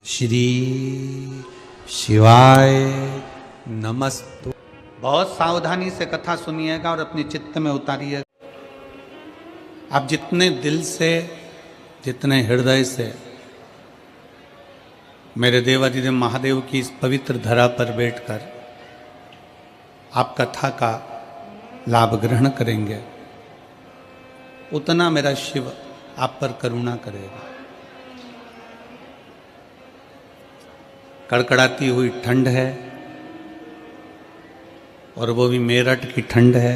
श्री शिवाय नमस्तु। बहुत सावधानी से कथा सुनिएगा और अपने चित्त में उतारिएगा। आप जितने दिल से, जितने हृदय से मेरे देवाधिदेव महादेव की इस पवित्र धरा पर बैठकर आप कथा का लाभ ग्रहण करेंगे, उतना मेरा शिव आप पर करुणा करेगा। कड़कड़ाती हुई ठंड है, और वो भी मेरठ की ठंड है।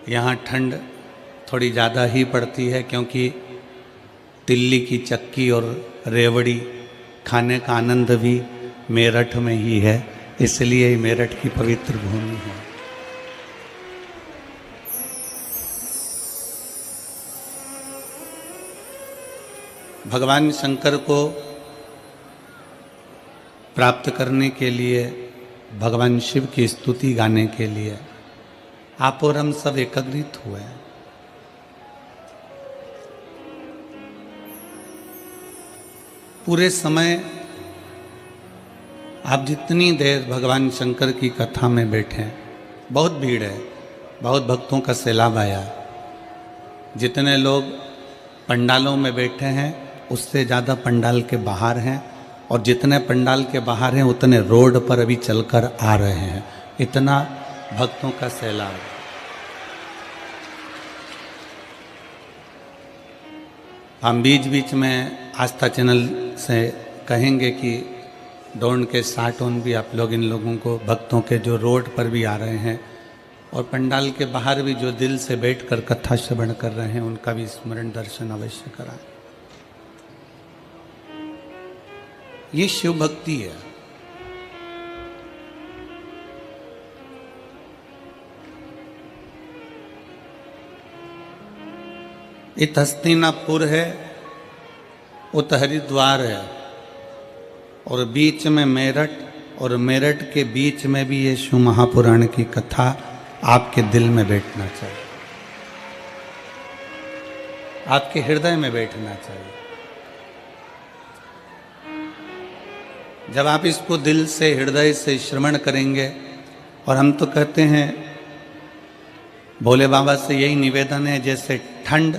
यहाँ ठंड थोड़ी ज़्यादा ही पड़ती है, क्योंकि तिल्ली की चक्की और रेवड़ी खाने का आनंद भी मेरठ में ही है, इसलिए मेरठ की पवित्र भूमि है। भगवान शंकर को प्राप्त करने के लिए, भगवान शिव की स्तुति गाने के लिए आप और हम सब एकत्रित हुए। पूरे समय आप जितनी देर भगवान शंकर की कथा में बैठे, बहुत भीड़ है, बहुत भक्तों का सैलाब आया। जितने लोग पंडालों में बैठे हैं उससे ज़्यादा पंडाल के बाहर हैं, और जितने पंडाल के बाहर हैं उतने रोड पर अभी चलकर आ रहे हैं। इतना भक्तों का सैलाब। हम बीच बीच में आस्था चैनल से कहेंगे कि डोंट के स्टार्ट ऑन भी आप लोग इन लोगों को, भक्तों के जो रोड पर भी आ रहे हैं और पंडाल के बाहर भी जो दिल से बैठकर कथा श्रवण कर रहे हैं, उनका भी स्मरण दर्शन अवश्य कराएं। ये शिव भक्ति है। इत हस्तिनापुर है, उत हरिद्वार है, और बीच में मेरठ, और मेरठ के बीच में भी ये शिव महापुराण की कथा आपके दिल में बैठना चाहिए, आपके हृदय में बैठना चाहिए। जब आप इसको दिल से, हृदय से श्रवण करेंगे, और हम तो कहते हैं भोले बाबा से यही निवेदन है, जैसे ठंड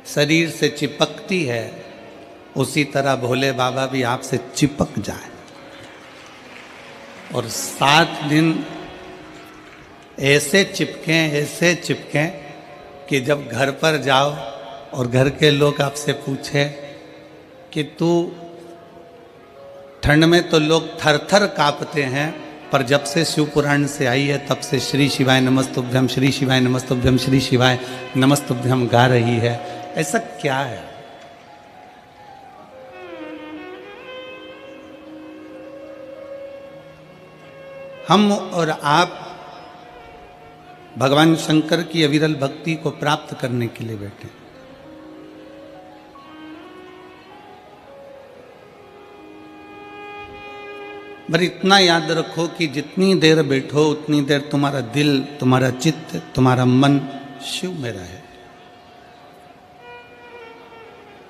शरीर से चिपकती है, उसी तरह भोले बाबा भी आपसे चिपक जाए, और 7 दिन ऐसे चिपकें कि जब घर पर जाओ और घर के लोग आपसे पूछे कि तू, ठंड में तो लोग थर थर कांपते हैं, पर जब से शिव पुराण से आई है तब से श्री शिवाय नमस्तुभ्यम, श्री शिवाय नमस्तुभ्यम, श्री शिवाय नमस्तुभ्यम गा रही है। ऐसा क्या है? हम और आप भगवान शंकर की अविरल भक्ति को प्राप्त करने के लिए बैठे। पर इतना याद रखो कि जितनी देर बैठो उतनी देर तुम्हारा दिल, तुम्हारा चित्त, तुम्हारा मन शिव में रहे।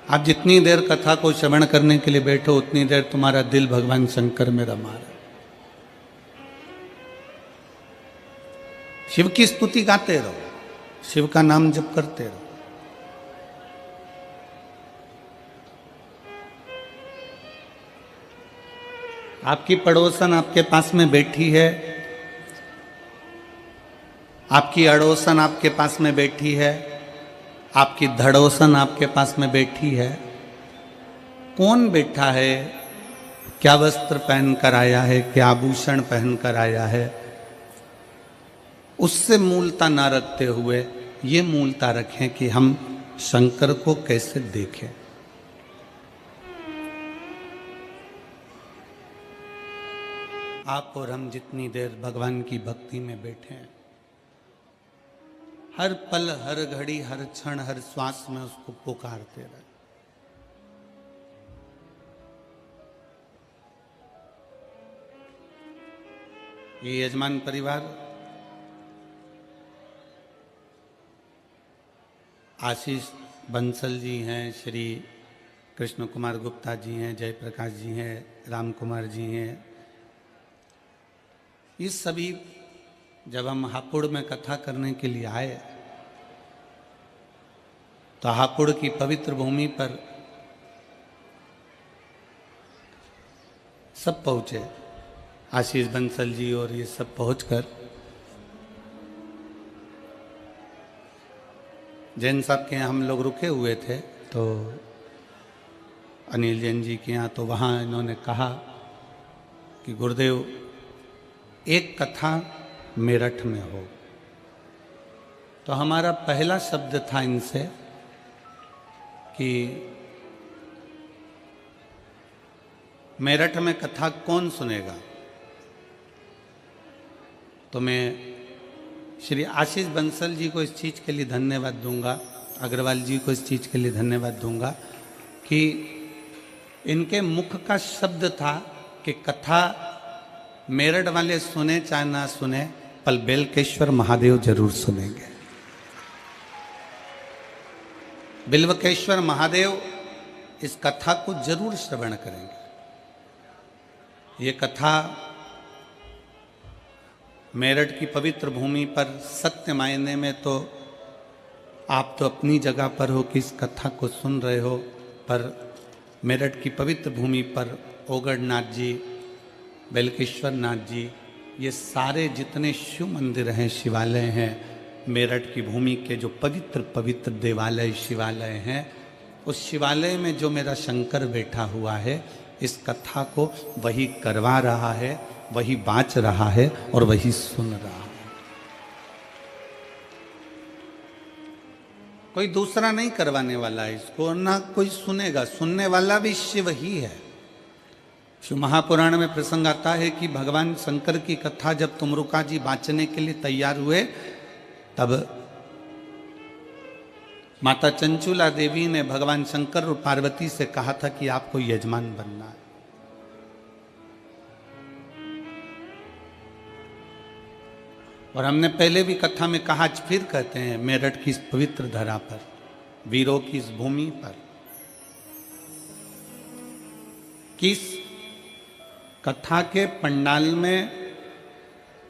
आप जितनी देर कथा को श्रवण करने के लिए बैठो उतनी देर तुम्हारा दिल भगवान शंकर में रमा रहे। शिव की स्तुति गाते रहो, शिव का नाम जप करते रहो। आपकी पड़ोसन आपके पास में बैठी है, आपकी अड़ोसन आपके पास में बैठी है, आपकी धड़ोसन आपके पास में बैठी है। कौन बैठा है, क्या वस्त्र पहन कर आया है, क्या आभूषण पहन कर आया है, उससे मूलता ना रखते हुए ये मूलता रखें कि हम शंकर को कैसे देखें। आप और हम जितनी देर भगवान की भक्ति में बैठे हैं, हर पल, हर घड़ी, हर क्षण, हर श्वास में उसको पुकारते रहे। ये यजमान परिवार आशीष बंसल जी हैं, श्री कृष्ण कुमार गुप्ता जी हैं, जयप्रकाश जी हैं, राम कुमार जी हैं, ये सभी जब हम हापुड़ में कथा करने के लिए आए तो हापुड़ की पवित्र भूमि पर सब पहुँचे, आशीष बंसल जी और ये सब पहुंचकर जैन साहब के यहाँ हम लोग रुके हुए थे, तो अनिल जैन जी के यहाँ, तो वहाँ इन्होंने कहा कि गुरुदेव एक कथा मेरठ में हो। तो हमारा पहला शब्द था इनसे कि मेरठ में कथा कौन सुनेगा। तो मैं श्री आशीष बंसल जी को इस चीज़ के लिए धन्यवाद दूंगा, अग्रवाल जी को इस चीज़ के लिए धन्यवाद दूंगा कि इनके मुख का शब्द था कि कथा मेरठ वाले सुने चाहे ना सुने, पर बेलकेश्वर महादेव जरूर सुनेंगे। बिल्वकेश्वर महादेव इस कथा को जरूर श्रवण करेंगे। ये कथा मेरठ की पवित्र भूमि पर सत्य मायने में तो आप तो अपनी जगह पर हो कि इस कथा को सुन रहे हो, पर मेरठ की पवित्र भूमि पर ओगढ़नाथ जी, बेलकेश्वर नाथ जी, ये सारे जितने शिव मंदिर हैं, शिवालय हैं, मेरठ की भूमि के जो पवित्र पवित्र देवालय शिवालय हैं, उस शिवालय में जो मेरा शंकर बैठा हुआ है, इस कथा को वही करवा रहा है, वही बाँच रहा है और वही सुन रहा है। कोई दूसरा नहीं करवाने वाला है इसको, ना कोई सुनेगा, सुनने वाला भी शिव ही है। शिव महापुराण में प्रसंग आता है कि भगवान शंकर की कथा जब तुमरुका जी बाँचने के लिए तैयार हुए, तब माता चंचुला देवी ने भगवान शंकर और पार्वती से कहा था कि आपको यजमान बनना है। और हमने पहले भी कथा में कहा, आज फिर कहते हैं, मेरठ की इस पवित्र धरा पर, वीरों की इस भूमि पर, किस कथा के पंडाल में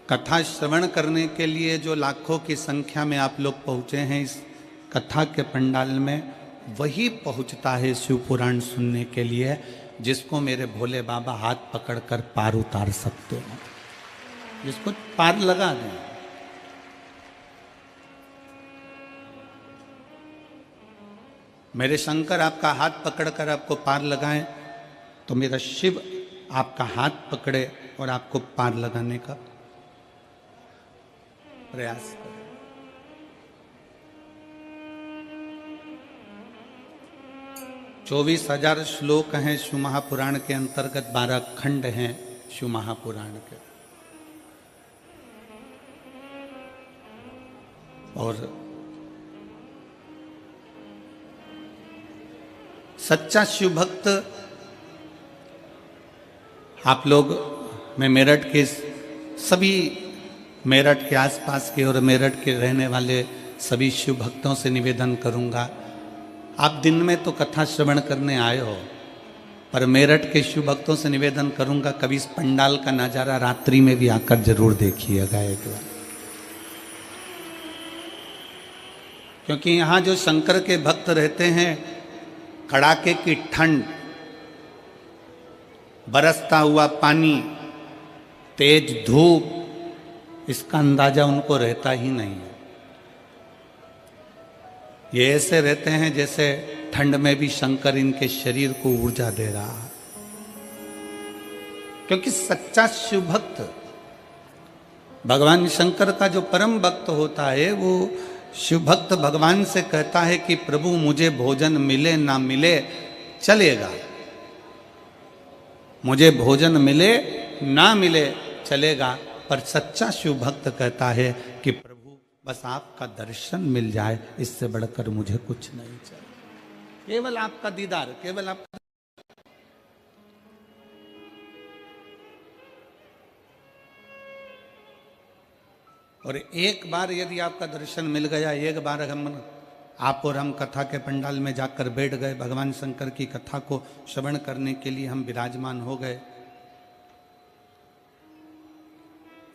कथा श्रवण करने के लिए जो लाखों की संख्या में आप लोग पहुंचे हैं, इस कथा के पंडाल में वही पहुंचता है शिव पुराण सुनने के लिए जिसको मेरे भोले बाबा हाथ पकड़कर पार उतार सकते हैं, जिसको पार लगा दें। मेरे शंकर आपका हाथ पकड़कर आपको पार लगाएं, तो मेरा शिव आपका हाथ पकड़े और आपको पार लगाने का प्रयास करें। चौबीस 24,000 श्लोक हैं शिव महापुराण के अंतर्गत, 12 खंड हैं शिव महापुराण के। और सच्चा शिव भक्त आप लोग, मैं मेरठ के सभी, मेरठ के आसपास के और मेरठ के रहने वाले सभी शिव भक्तों से निवेदन करूंगा, आप दिन में तो कथा श्रवण करने आए हो, पर मेरठ के शिव भक्तों से निवेदन करूंगा कभी इस पंडाल का नज़ारा रात्रि में भी आकर जरूर देखिएगा एक बार। क्योंकि यहाँ जो शंकर के भक्त रहते हैं, कड़ाके की ठंड, बरसता हुआ पानी, तेज धूप, इसका अंदाजा उनको रहता ही नहीं है। ये ऐसे रहते हैं जैसे ठंड में भी शंकर इनके शरीर को ऊर्जा दे रहा है। क्योंकि सच्चा शिव भक्त, भगवान शंकर का जो परम भक्त होता है, वो शिव भक्त भगवान से कहता है कि प्रभु मुझे भोजन मिले ना मिले चलेगा, मुझे भोजन मिले ना मिले चलेगा, पर सच्चा शिव भक्त कहता है कि प्रभु बस आपका दर्शन मिल जाए, इससे बढ़कर मुझे कुछ नहीं चाहिए, केवल आपका दीदार, केवल आपका। और एक बार यदि आपका दर्शन मिल गया, एक बार हम आप और हम कथा के पंडाल में जाकर बैठ गए, भगवान शंकर की कथा को श्रवण करने के लिए हम विराजमान हो गए।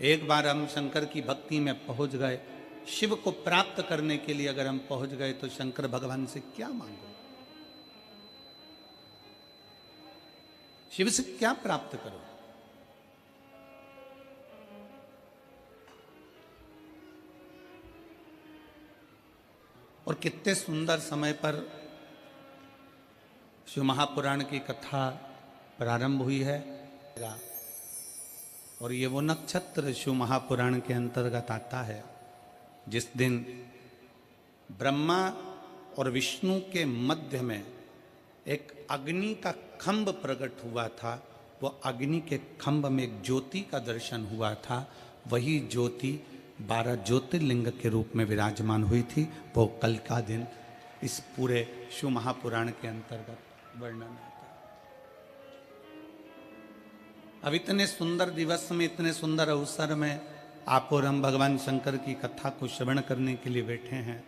एक बार हम शंकर की भक्ति में पहुंच गए, शिव को प्राप्त करने के लिए अगर हम पहुंच गए तो शंकर भगवान से क्या मांगो, शिव से क्या प्राप्त करो। और कितने सुंदर समय पर शिव महापुराण की कथा प्रारंभ हुई है। और ये वो नक्षत्र शिव महापुराण के अंतर्गत आता है जिस दिन ब्रह्मा और विष्णु के मध्य में एक अग्नि का खंभ प्रकट हुआ था। वो अग्नि के खंभ में एक ज्योति का दर्शन हुआ था। वही ज्योति 12 ज्योतिर्लिंग के रूप में विराजमान हुई थी। वो कल का दिन इस पूरे शिव महापुराण के अंतर्गत वर्णन आता है। अब इतने सुंदर दिवस में, इतने सुंदर अवसर में आप और हम भगवान शंकर की कथा को श्रवण करने के लिए बैठे हैं।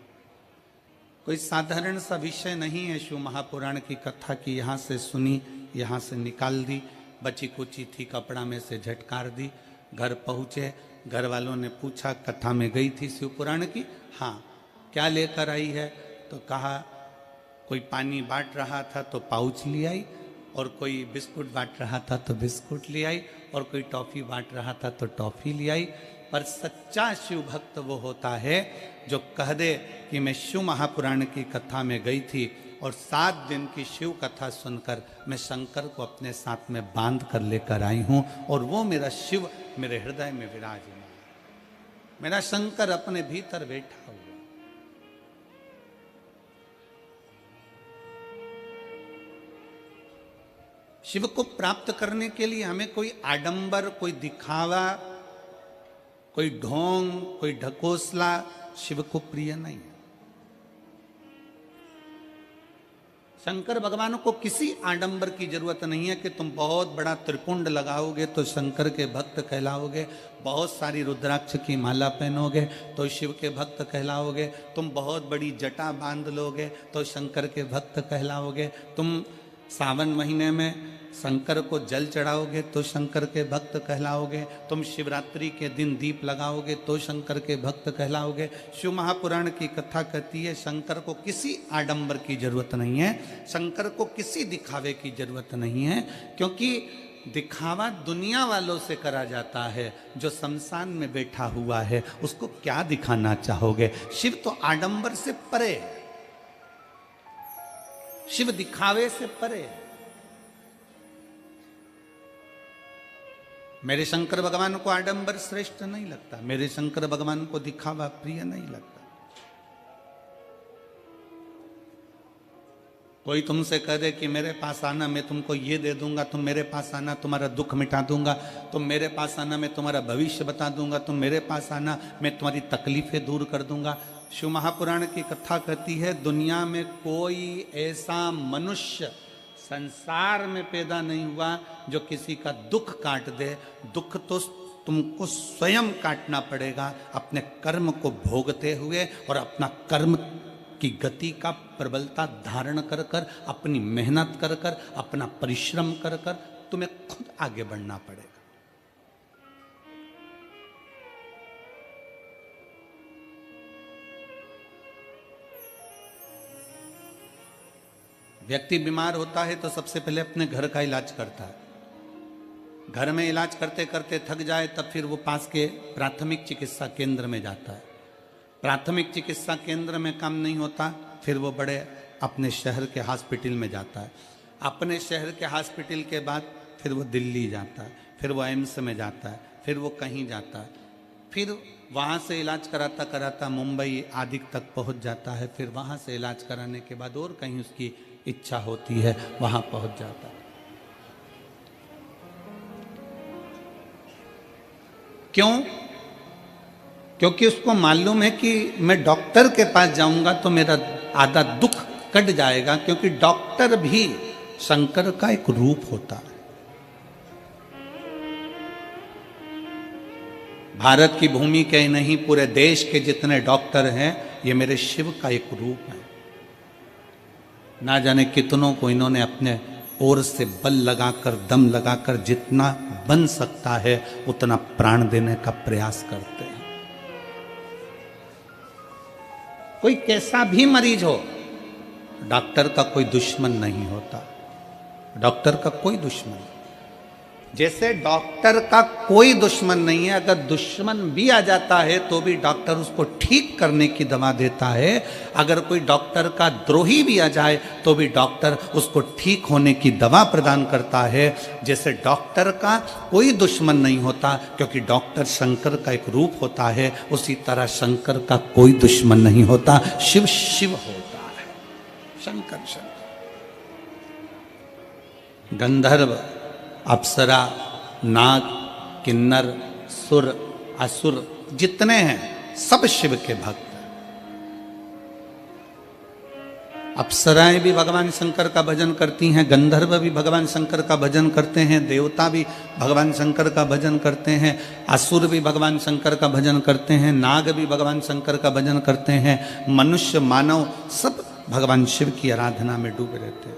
कोई साधारण सा विषय नहीं है शिव महापुराण की कथा की। यहाँ से सुनी, यहाँ से निकाल दी, बची कुची थी कपड़ा में से झटकार दी, घर पहुँचे, घर वालों ने पूछा कथा में गई थी शिव पुराण की? हाँ। क्या लेकर आई है? तो कहा कोई पानी बांट रहा था तो पाउच ले आई, और कोई बिस्कुट बांट रहा था तो बिस्कुट ले आई, और कोई टॉफी बांट रहा था तो टॉफी ले आई। पर सच्चा शिव भक्त वो होता है जो कह दे कि मैं शिव महापुराण की कथा में गई थी और 7 दिन की शिव कथा सुनकर मैं शंकर को अपने साथ में बांध कर लेकर आई हूँ, और वो मेरा शिव मेरे हृदय में विराजमान, मेरा शंकर अपने भीतर बैठा हुआ। शिव को प्राप्त करने के लिए हमें कोई आडंबर, कोई दिखावा, कोई ढोंग, कोई ढकोसला शिव को प्रिय नहीं है। शंकर भगवान को किसी आडंबर की जरूरत नहीं है कि तुम बहुत बड़ा त्रिपुंड लगाओगे तो शंकर के भक्त कहलाओगे, बहुत सारी रुद्राक्ष की माला पहनोगे तो शिव के भक्त कहलाओगे, तुम बहुत बड़ी जटा बांध लोगे तो शंकर के भक्त कहलाओगे, तुम सावन महीने में शंकर को जल चढ़ाओगे तो शंकर के भक्त कहलाओगे, तुम शिवरात्रि के दिन दीप लगाओगे तो शंकर के भक्त कहलाओगे। शिव महापुराण की कथा कहती है शंकर को किसी आडंबर की जरूरत नहीं है, शंकर को किसी दिखावे की जरूरत नहीं है, क्योंकि दिखावा दुनिया वालों से करा जाता है। जो शमशान में बैठा हुआ है उसको क्या दिखाना चाहोगे? शिव तो आडंबर से परे, शिव दिखावे से परे। मेरे शंकर भगवान को आडंबर श्रेष्ठ नहीं लगता, मेरे शंकर भगवान को दिखावा प्रिय नहीं लगता। कोई तुमसे कह दे कि मेरे पास आना, मैं तुमको ये दे दूंगा, तुम मेरे पास आना तुम्हारा दुख मिटा दूंगा, तुम मेरे पास आना मैं तुम्हारा भविष्य बता दूंगा, तुम मेरे पास आना मैं तुम्हारी तकलीफें दूर कर दूंगा। शिव महापुराण की कथा कहती है दुनिया में कोई ऐसा मनुष्य संसार में पैदा नहीं हुआ जो किसी का दुख काट दे। दुख तो तुमको स्वयं काटना पड़ेगा अपने कर्म को भोगते हुए, और अपना कर्म की गति का प्रबलता धारण कर कर, अपनी मेहनत कर कर, अपना परिश्रम कर कर तुम्हें खुद आगे बढ़ना पड़ेगा। व्यक्ति बीमार होता है तो सबसे पहले अपने घर का इलाज करता है, घर में इलाज करते करते थक जाए तब फिर वो पास के प्राथमिक चिकित्सा केंद्र में जाता है। प्राथमिक चिकित्सा केंद्र में काम नहीं होता फिर वो बड़े अपने शहर के हॉस्पिटल में जाता है, अपने शहर के हॉस्पिटल के बाद फिर वो दिल्ली जाता है, फिर वो एम्स में जाता है, फिर वो कहीं जाता है, फिर वहाँ से इलाज कराता कराता मुंबई आदि तक पहुँच जाता है, फिर वहाँ से इलाज कराने के बाद और कहीं उसकी इच्छा होती है वहाँ पहुँच जाता है। क्यों? क्योंकि उसको मालूम है कि मैं डॉक्टर के पास जाऊंगा तो मेरा आधा दुख कट जाएगा, क्योंकि डॉक्टर भी शंकर का एक रूप होता है। भारत की भूमि के नहीं पूरे देश के जितने डॉक्टर हैं ये मेरे शिव का एक रूप है। ना जाने कितनों को इन्होंने अपने ओर से बल लगाकर, दम लगाकर जितना बन सकता है उतना प्राण देने का प्रयास करते हैं। कोई कैसा भी मरीज हो, डॉक्टर का कोई दुश्मन नहीं होता। डॉक्टर का कोई दुश्मन, जैसे डॉक्टर का कोई दुश्मन नहीं है, अगर दुश्मन भी आ जाता है तो भी डॉक्टर उसको ठीक करने की दवा देता है। अगर कोई डॉक्टर का द्रोही भी आ जाए तो भी डॉक्टर उसको ठीक होने की दवा प्रदान करता है। जैसे डॉक्टर का कोई दुश्मन नहीं होता, क्योंकि डॉक्टर शंकर का एक रूप होता है, उसी तरह शंकर का कोई दुश्मन नहीं होता। शिव शिव होता है, शंकर शंकर। गंधर्व, अप्सरा, नाग, किन्नर, सुर, असुर जितने हैं सब शिव के भक्त हैं। अप्सराएं भी भगवान शंकर का भजन करती हैं, गंधर्व भी भगवान शंकर का भजन करते हैं, देवता भी भगवान शंकर का भजन करते हैं, असुर भी भगवान शंकर का भजन करते हैं, नाग भी भगवान शंकर का भजन करते हैं, मनुष्य मानव सब भगवान शिव की आराधना में डूबे रहते हैं।